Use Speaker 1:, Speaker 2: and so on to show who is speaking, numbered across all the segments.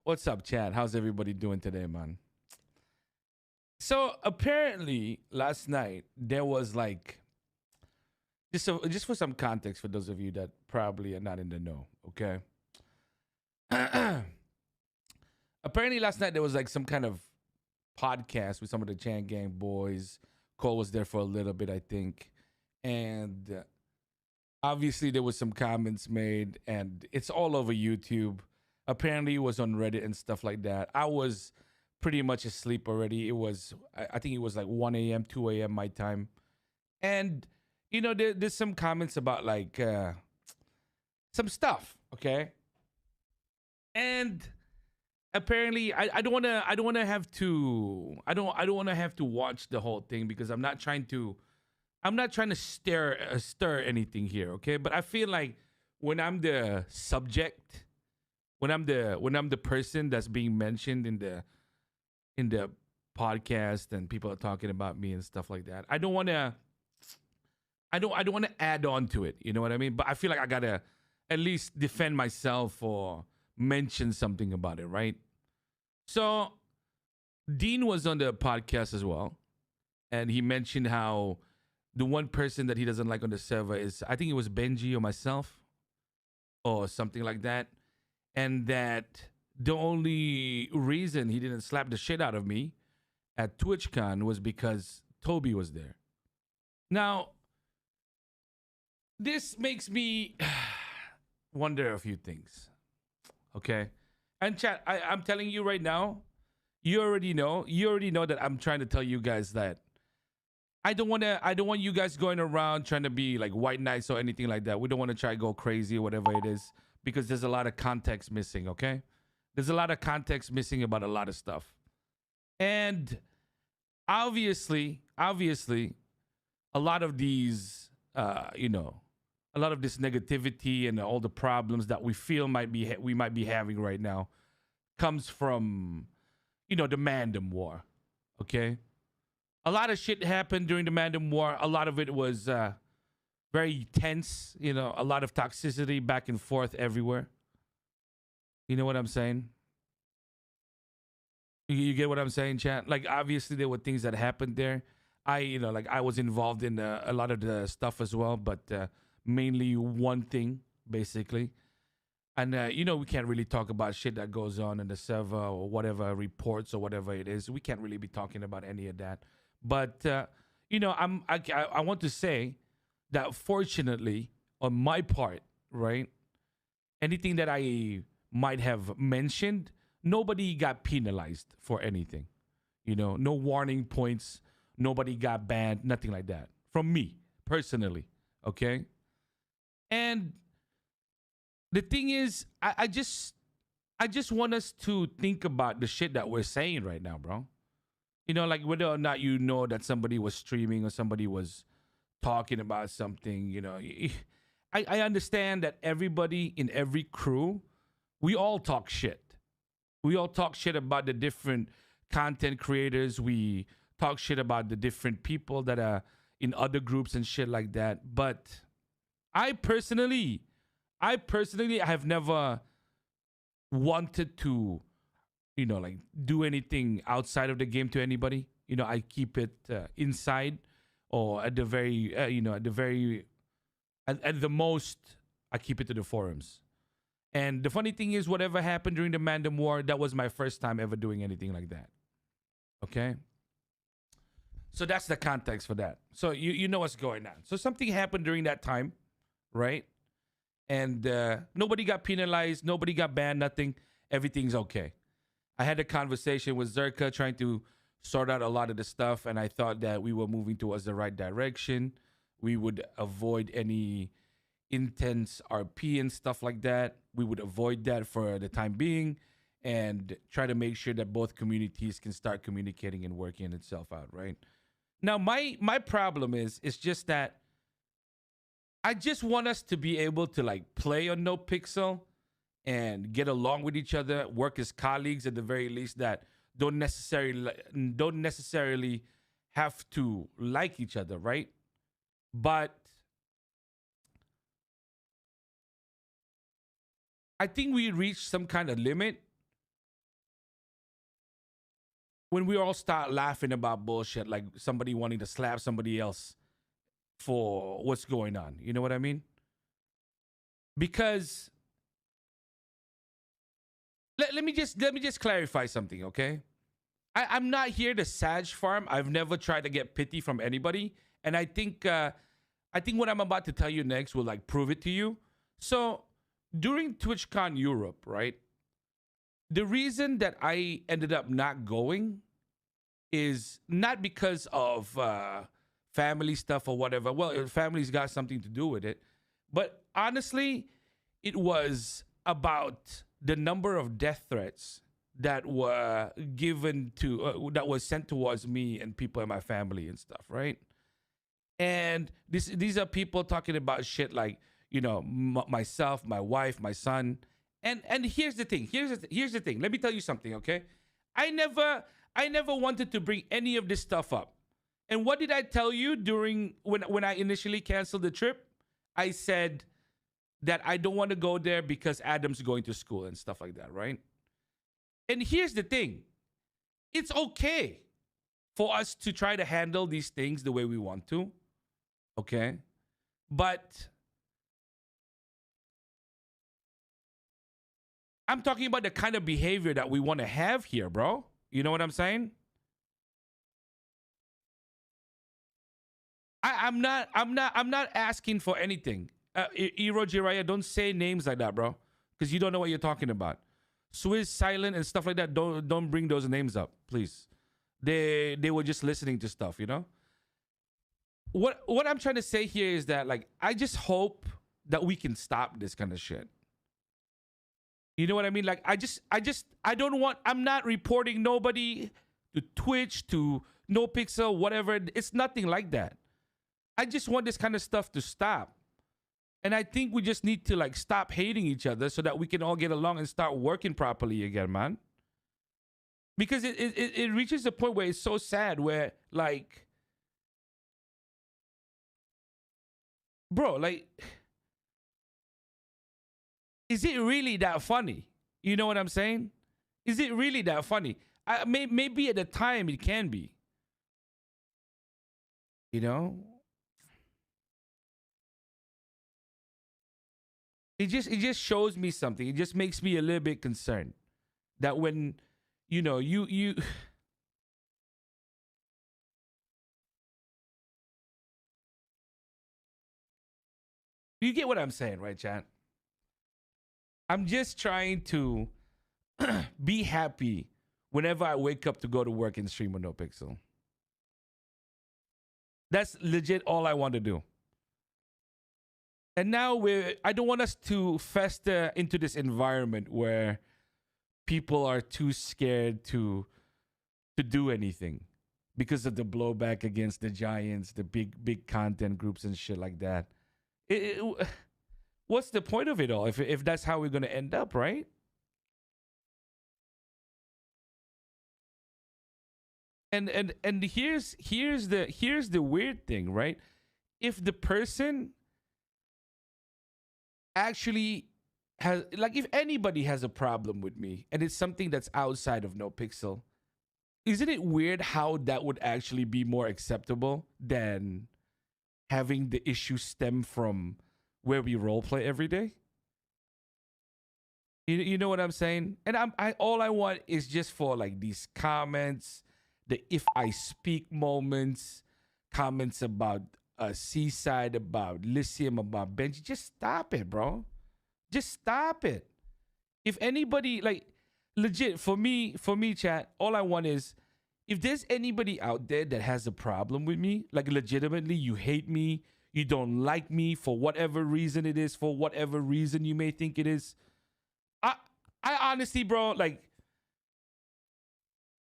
Speaker 1: What's up, Chad? How's everybody doing today, man? So apparently, last night there was like just for some context for those of you that probably are not in the know. Okay, apparently last night there was like some kind of podcast with some of the Chan Gang boys. Cole was there for a little bit, I think, and obviously there was some comments made, and it's all over YouTube. Apparently, it was on Reddit and stuff like that. I was pretty much asleep already. It was, I think it was like 1 a.m., 2 a.m. my time. And, there's some comments about like some stuff, okay? And apparently, I don't wanna have to, I don't wanna have to watch the whole thing because I'm not trying to stir anything here, okay? But I feel like when I'm the subject, when I'm the person that's being mentioned in the podcast and people are talking about me and stuff like that, I don't want to add on to it. You know what I mean? But I feel like I gotta at least defend myself or mention something about it, right? So Dean was on the podcast as well, and he mentioned how the one person that he doesn't like on the server is, I think it was Benji or myself or something like that. And that the only reason he didn't slap the shit out of me at TwitchCon was because Toby was there. Now, this makes me wonder a few things. Okay? And chat, I'm telling you right now, you already know that I'm trying to tell you guys that I don't want you guys going around trying to be like white knights or anything like that. We don't want to try to go crazy or whatever it is because there's a lot of context missing, okay? There's a lot of context missing about a lot of stuff. And obviously, a lot of these a lot of this negativity and all the problems that we feel we might be having right now comes from the Mandem War, okay? A lot of shit happened during the Mandem War. A lot of it was very tense, a lot of toxicity back and forth everywhere. You know what I'm saying? You get what I'm saying, chat? Like, obviously, there were things that happened there. I was involved in a lot of the stuff as well, but mainly one thing, basically. And, we can't really talk about shit that goes on in the server or whatever, reports or whatever it is. We can't really be talking about any of that. But, I want to say that fortunately, on my part, right, anything that I might have mentioned, nobody got penalized for anything. No warning points, nobody got banned, nothing like that. From me, personally, okay? And the thing is, I just want us to think about the shit that we're saying right now, bro. Like whether or not that somebody was streaming or somebody was talking about something, I understand that everybody in every crew, we all talk shit. We all talk shit about the different content creators. We talk shit about the different people that are in other groups and shit like that. But I personally have never wanted to like do anything outside of the game to anybody. I keep it inside or at the very, at the most, I keep it to the forums. And the funny thing is, whatever happened during the Mandem War, that was my first time ever doing anything like that. Okay? So that's the context for that. So you know what's going on. So something happened during that time, right? And nobody got penalized, nobody got banned, nothing. Everything's okay. I had a conversation with Zerka trying to sort out a lot of the stuff, and I thought that we were moving towards the right direction. We would avoid any intense RP and stuff like that. We would avoid that for the time being and try to make sure that both communities can start communicating and working itself out, right? Now, my problem is just that I just want us to be able to like play on Nopixel and get along with each other, work as colleagues at the very least, that don't necessarily have to like each other, right? But I think we reached some kind of limit when we all start laughing about bullshit, like somebody wanting to slap somebody else for what's going on. You know what I mean? Because let me just clarify something, okay? I'm not here to sag farm. I've never tried to get pity from anybody, and I think what I'm about to tell you next will like prove it to you. So during TwitchCon Europe, right? The reason that I ended up not going is not because of family stuff or whatever. Well, family's got something to do with it, but honestly, it was about the number of death threats that were given to that was sent towards me and people in my family and stuff, right? And these are people talking about shit like, you know, myself, my wife, my son. And here's the thing. Here's the thing. Let me tell you something, okay? I never wanted to bring any of this stuff up. And what did I tell you during when I initially canceled the trip? I said that I don't want to go there because Adam's going to school and stuff like that, right? And here's the thing. It's okay for us to try to handle these things the way we want to. Okay? But I'm talking about the kind of behavior that we want to have here, bro. You know what I'm saying? I'm not asking for anything. Iro Jiraya, don't say names like that, bro. Because you don't know what you're talking about. Swiss, Silent, and stuff like that, don't bring those names up, please. They were just listening to stuff, you know? What I'm trying to say here is that, like, I just hope that we can stop this kind of shit. You know what I mean? Like, I'm not reporting nobody to Twitch, to Nopixel, whatever. It's nothing like that. I just want this kind of stuff to stop. And I think we just need to like stop hating each other so that we can all get along and start working properly again, man. Because it reaches a point where it's so sad where like, bro, like, is it really that funny? You know what I'm saying? Is it really that funny? Maybe at the time it can be. You know? It just shows me something. It just makes me a little bit concerned that when, you know, you get what I'm saying, right, chat? I'm just trying to be happy whenever I wake up to go to work and stream on Nopixel. That's legit all I want to do. And now I don't want us to fester into this environment where people are too scared to do anything because of the blowback against the giants, the big content groups and shit like that. What's the point of it all if that's how we're going to end up, right? And here's the weird thing, right? If the person actually has, like, if anybody has a problem with me and it's something that's outside of Nopixel, isn't it weird how that would actually be more acceptable than having the issue stem from where we roleplay every day? You know what I'm saying? And all I want is just for like these comments, the if I speak moments, comments about Seaside, about Lysium, about Benji. Just stop it, bro. Just stop it. If anybody, like, legit, for me, chat, all I want is, if there's anybody out there that has a problem with me, like legitimately you hate me, you don't like me for whatever reason it is, for whatever reason you may think it is, I honestly, bro, like,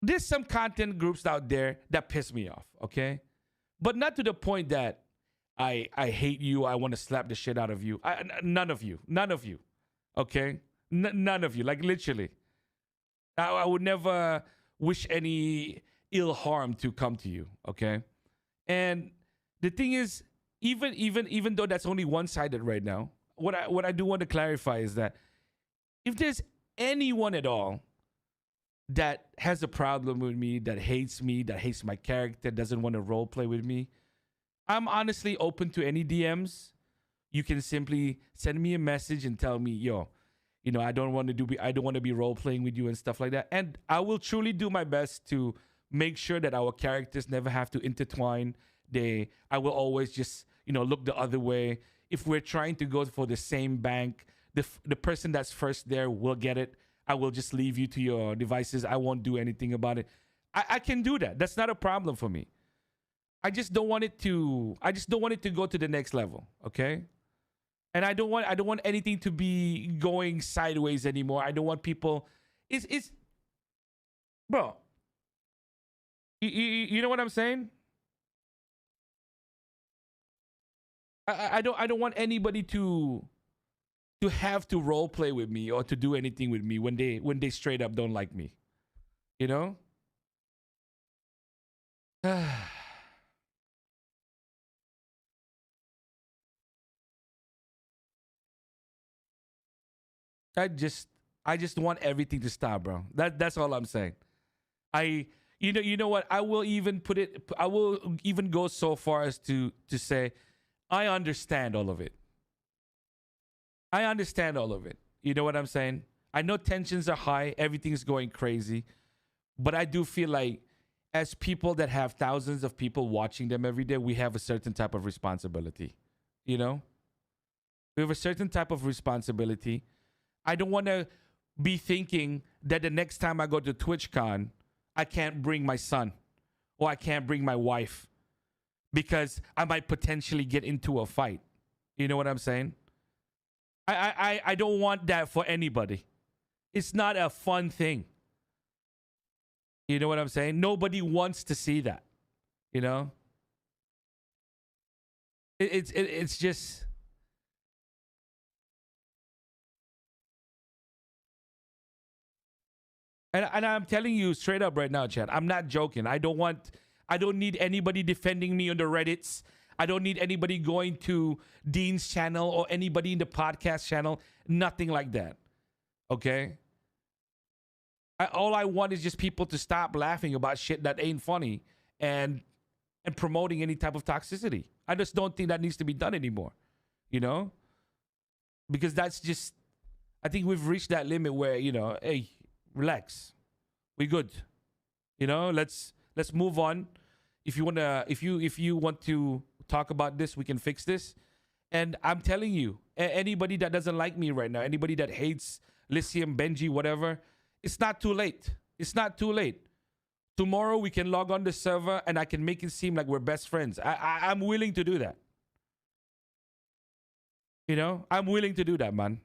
Speaker 1: there's some content groups out there that piss me off, okay? But not to the point that I hate you, I want to slap the shit out of you. None of you, okay? None of you, like, literally. I would never wish any ill harm to come to you, okay? And the thing is, even though that's only one-sided right now, what I do want to clarify is that if there's anyone at all that has a problem with me, that hates my character, doesn't want to role play with me, I'm honestly open to any DMs. You can simply send me a message and tell me, yo, I don't want to be role playing with you and stuff like that. And I will truly do my best to make sure that our characters never have to intertwine. I will always just, look the other way. If we're trying to go for the same bank, the person that's first there will get it. I will just leave you to your devices. I won't do anything about it. I can do that. That's not a problem for me. I just don't want it to go to the next level. Okay. And I don't want anything to be going sideways anymore. I don't want people. It's bro. You know what I'm saying? I don't want anybody to have to role play with me or to do anything with me when they straight up don't like me. You know? I just want everything to stop, bro. That's all I'm saying. You know what? I will even go so far as to say I understand all of it. I understand all of it. You know what I'm saying? I know tensions are high, everything's going crazy, but I do feel like as people that have thousands of people watching them every day, we have a certain type of responsibility. You know? We have a certain type of responsibility. I don't want to be thinking that the next time I go to TwitchCon, I can't bring my son or I can't bring my wife because I might potentially get into a fight. You know what I'm saying? I don't want that for anybody. It's not a fun thing. You know what I'm saying? Nobody wants to see that. You know? It's just... And I'm telling you straight up right now, Chad, I'm not joking. I don't need anybody defending me on the Reddits. I don't need anybody going to Dean's channel or anybody in the podcast channel. Nothing like that. Okay? All I want is just people to stop laughing about shit that ain't funny and promoting any type of toxicity. I just don't think that needs to be done anymore. You know? Because that's just... I think we've reached that limit where, hey... relax, we good. Let's move on. If you want to talk about this, we can fix this. And I'm telling you, anybody that doesn't like me right now, anybody that hates Lysium, Benji, whatever, it's not too late. It's not too late. Tomorrow we can log on the server and I can make it seem like we're best friends. I'm willing to do that. I'm willing to do that, man.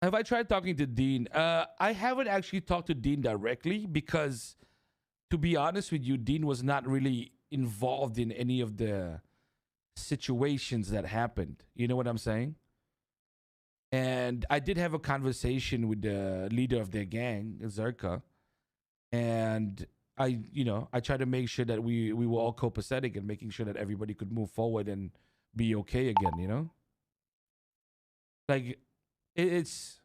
Speaker 1: Have I tried talking to Dean? I haven't actually talked to Dean directly because, to be honest with you, Dean was not really involved in any of the situations that happened. You know what I'm saying? And I did have a conversation with the leader of their gang, Zerka, and I tried to make sure that we were all copacetic and making sure that everybody could move forward and be okay again. Like it's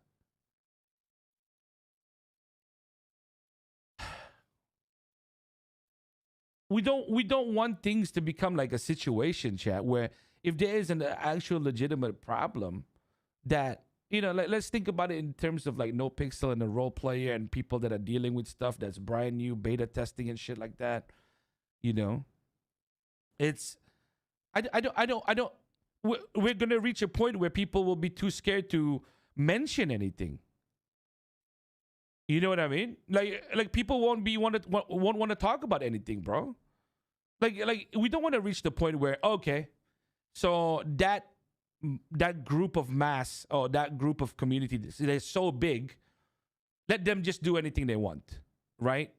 Speaker 1: we don't want things to become like a situation, chat, where if there is an actual legitimate problem that let's think about it in terms of like Nopixel and the role player and people that are dealing with stuff that's brand new, beta testing and shit like that. It's I don't we're gonna reach a point where people will be too scared to mention anything. You know what I mean? Like people won't want to talk about anything, bro. Like we don't want to reach the point where, okay, so that group of mass or that group of community, they're so big, let them just do anything they want, right?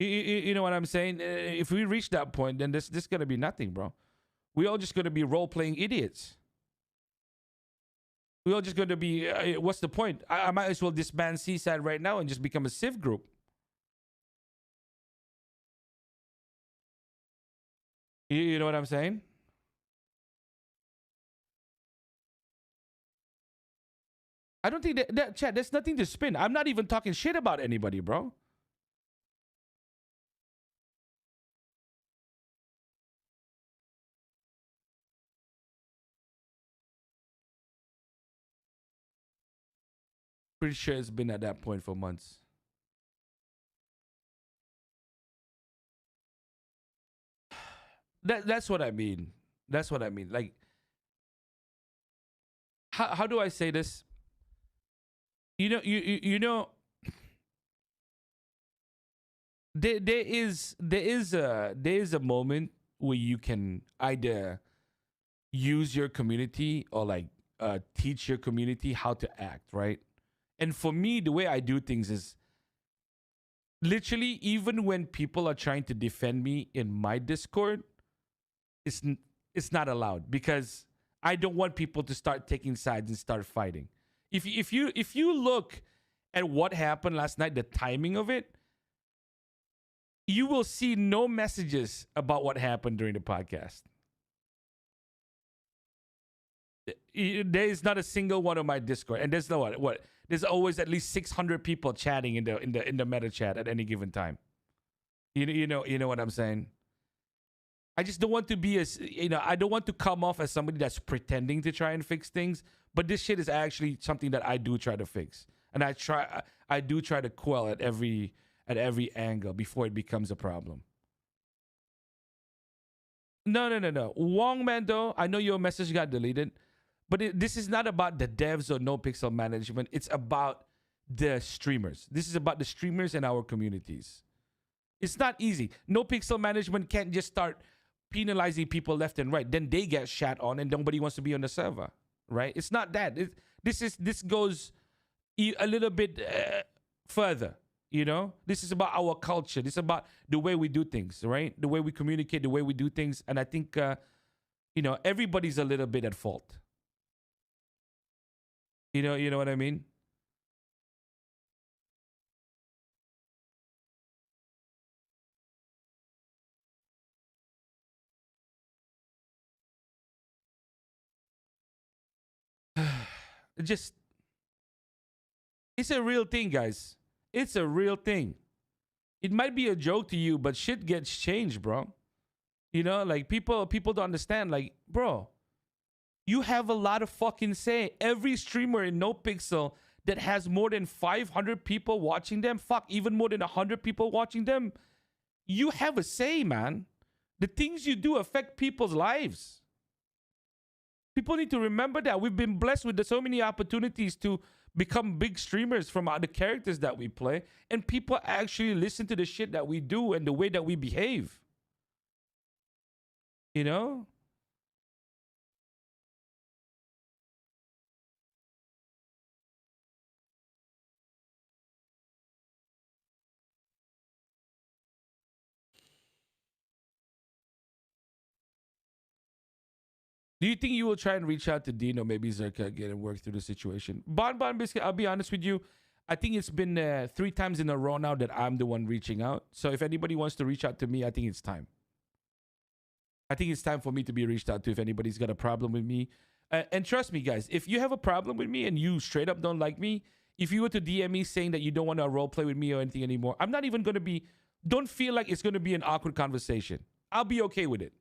Speaker 1: You know what I'm saying? If we reach that point, then this gonna be nothing, bro. We all just gonna be role playing idiots. We all just gonna be. What's the point? I might as well disband Seaside right now and just become a Civ group. You know what I'm saying? I don't think that chat. There's nothing to spin. I'm not even talking shit about anybody, bro. Pretty sure it's been at that point for months. That's what I mean. That's what I mean. Like, how do I say this? You know, there is a moment where you can either use your community or like teach your community how to act, right? And for me, the way I do things is literally even when people are trying to defend me in my Discord, it's it's not allowed because I don't want people to start taking sides and start fighting. If you look at what happened last night, the timing of it, you will see no messages about what happened during the podcast. There is not a single one on my Discord, and there's no what. There's always at least 600 people chatting in the meta chat at any given time. You know what I'm saying. I just don't want to be I don't want to come off as somebody that's pretending to try and fix things. But this shit is actually something that I do try to fix, and I do try to quell at every angle before it becomes a problem. No. Wong Mando, I know your message got deleted, but this is not about the devs or Nopixel management. It's about the streamers. This is about the streamers and our communities. It's not easy. Nopixel management can't just start penalizing people left and right. Then they get shat on, and nobody wants to be on the server, right? It's not that. This goes a little bit further. This is about our culture. This is about the way we do things, right? The way we communicate, the way we do things. And I think, everybody's a little bit at fault. You know what I mean? Just, it's a real thing, guys. It's a real thing. It might be a joke to you, but shit gets changed, bro. Like people don't understand. Like, bro, you have a lot of fucking say. Every streamer in NoPixel that has more than 500 people watching them, fuck, even more than 100 people watching them, you have a say, man. The things you do affect people's lives. People need to remember that we've been blessed with so many opportunities to become big streamers from the characters that we play, and people actually listen to the shit that we do and the way that we behave. You know? Do you think you will try and reach out to Dino, maybe Zerka again, and work through the situation? Bon Biscuit, I'll be honest with you. I think it's been 3 times in a row now that I'm the one reaching out. So if anybody wants to reach out to me, I think it's time. I think it's time for me to be reached out to if anybody's got a problem with me. And trust me, guys, if you have a problem with me and you straight up don't like me, if you were to DM me saying that you don't want to role play with me or anything anymore, I'm not even going to be, don't feel like it's going to be an awkward conversation. I'll be okay with it,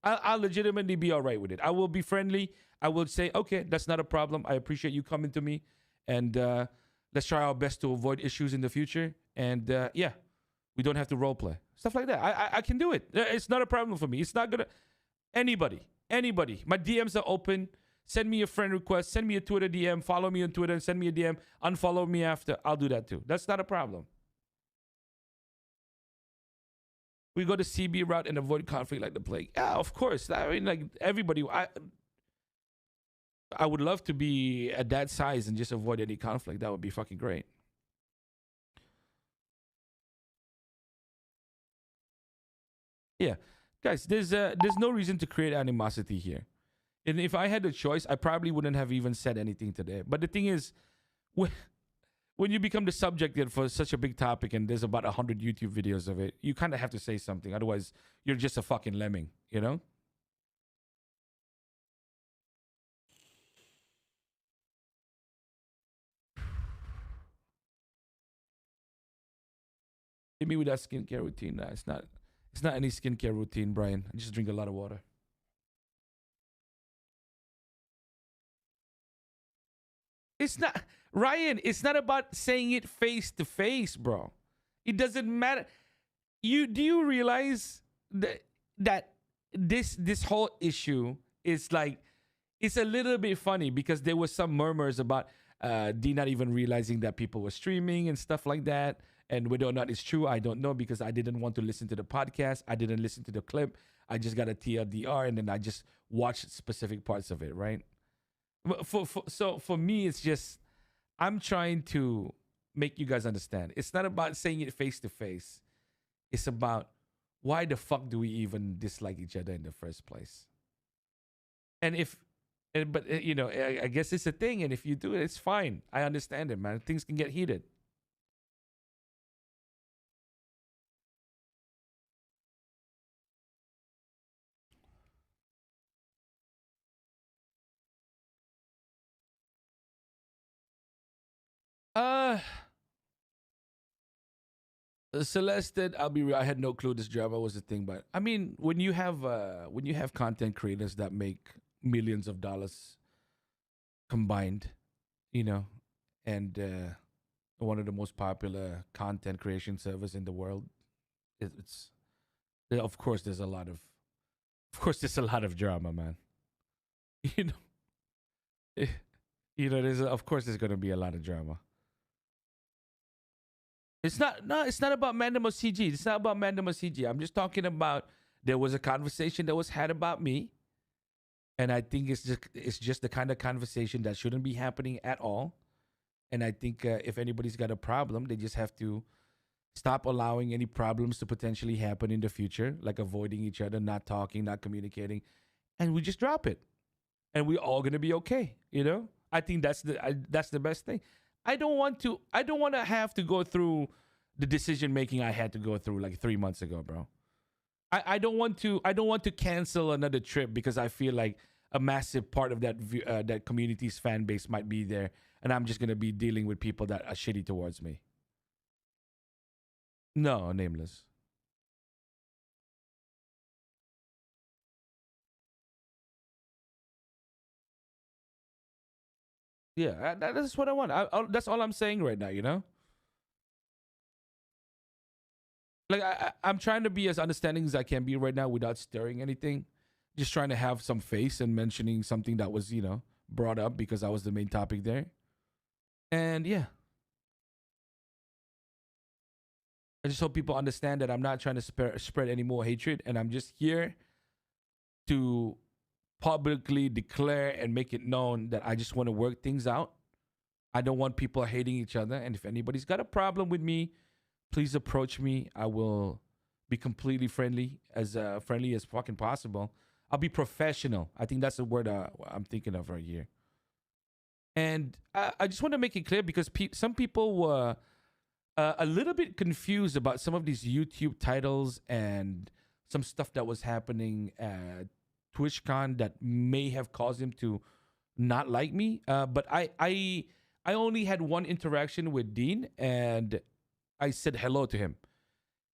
Speaker 1: I'll legitimately be all right with it. I will be friendly. I will say, okay, that's not a problem. I appreciate you coming to me. And let's try our best to avoid issues in the future. And yeah, we don't have to role play. Stuff like that. I can do it. It's not a problem for me. It's not going to... Anybody. My DMs are open. Send me a friend request. Send me a Twitter DM. Follow me on Twitter. Send me a DM. Unfollow me after. I'll do that too. That's not a problem. We go the CB route and avoid conflict like the plague. Yeah, of course. I mean, like everybody, I would love to be at that size and just avoid any conflict. That would be fucking great. Yeah, guys, there's no reason to create animosity here. And if I had the choice, I probably wouldn't have even said anything today. But the thing is, when when you become the subject for such a big topic and there's about 100 YouTube videos of it, you kind of have to say something. Otherwise, you're just a fucking lemming, you know? Hit me with that skincare routine. Nah, it's not. It's not any skincare routine, Brian. I just drink a lot of water. It's not, Ryan. It's not about saying it face to face, bro. It doesn't matter. You realize that this whole issue is like, it's a little bit funny because there was some murmurs about D not even realizing that people were streaming and stuff like that. And whether or not it's true, I don't know, because I didn't want to listen to the podcast. I didn't listen to the clip. I just got a TLDR and then I just watched specific parts of it, right? So for me, it's just, I'm trying to make you guys understand. It's not about saying it face to face. It's about, why the fuck do we even dislike each other in the first place? And you know, I guess it's a thing. And if you do it, it's fine. I understand it, man. Things can get heated. Uh, Celeste, I'll be real. I had no clue this drama was a thing, but I mean, when you have content creators that make millions of dollars combined, you know, and one of the most popular content creation service in the world, it's of course there's a lot of course there's a lot of drama, man. You know, you know, of course there's gonna be a lot of drama. It's not, no, it's not about Mandem or CG. It's not about Mandem or CG. I'm just talking about, there was a conversation that was had about me. And I think it's just the kind of conversation that shouldn't be happening at all. And I think if anybody's got a problem, they just have to stop allowing any problems to potentially happen in the future, like avoiding each other, not talking, not communicating, and we just drop it, and we're all gonna be okay. You know, I think that's the best thing. I don't want to have to go through the decision making I had to go through like 3 months ago, bro. I don't want to cancel another trip because I feel like a massive part of that community's fan base might be there, and I'm just gonna be dealing with people that are shitty towards me. No, nameless. Yeah, that's what I want. That's all I'm saying right now. You know, like I'm trying to be as understanding as I can be right now without stirring anything. Just trying to have some face and mentioning something that was, brought up because I was the main topic there. And yeah, I just hope people understand that I'm not trying to spread any more hatred, and I'm just here to publicly declare and make it known that I just want to work things out. I don't want people hating each other. And if anybody's got a problem with me, please approach me. I will be completely friendly as fucking possible. I'll be professional. I think that's the word I'm thinking of right here. And I just want to make it clear because some people were a little bit confused about some of these YouTube titles and some stuff that was happening at TwitchCon that may have caused him to not like me. But I only had one interaction with Dean, and I said hello to him.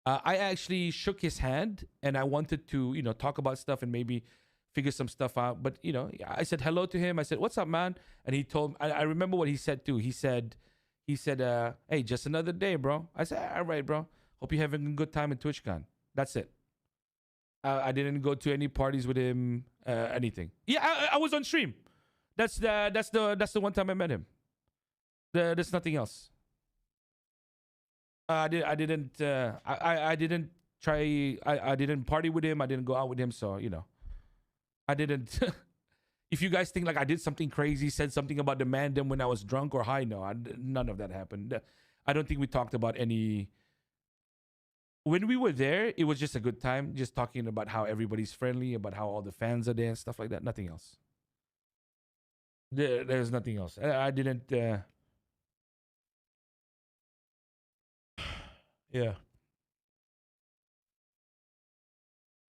Speaker 1: I actually shook his hand, and I wanted to, talk about stuff and maybe figure some stuff out. But I said hello to him. I said, "What's up, man?" And he told. I remember what he said too. He said, "Hey, just another day, bro." I said, "All right, bro. Hope you're having a good time at TwitchCon." That's it. I didn't go to any parties with him. Anything. Yeah, I was on stream. That's the one time I met him. There's nothing else. I didn't I didn't try I didn't party with him. I didn't go out with him. So I didn't. If you guys think like I did something crazy, said something about the mandem when I was drunk or high, no, none of that happened. I don't think we talked about any when we were there, it was just a good time, just talking about how everybody's friendly, about how all the fans are there and stuff like that. Nothing else. There's nothing else. I didn't. Yeah.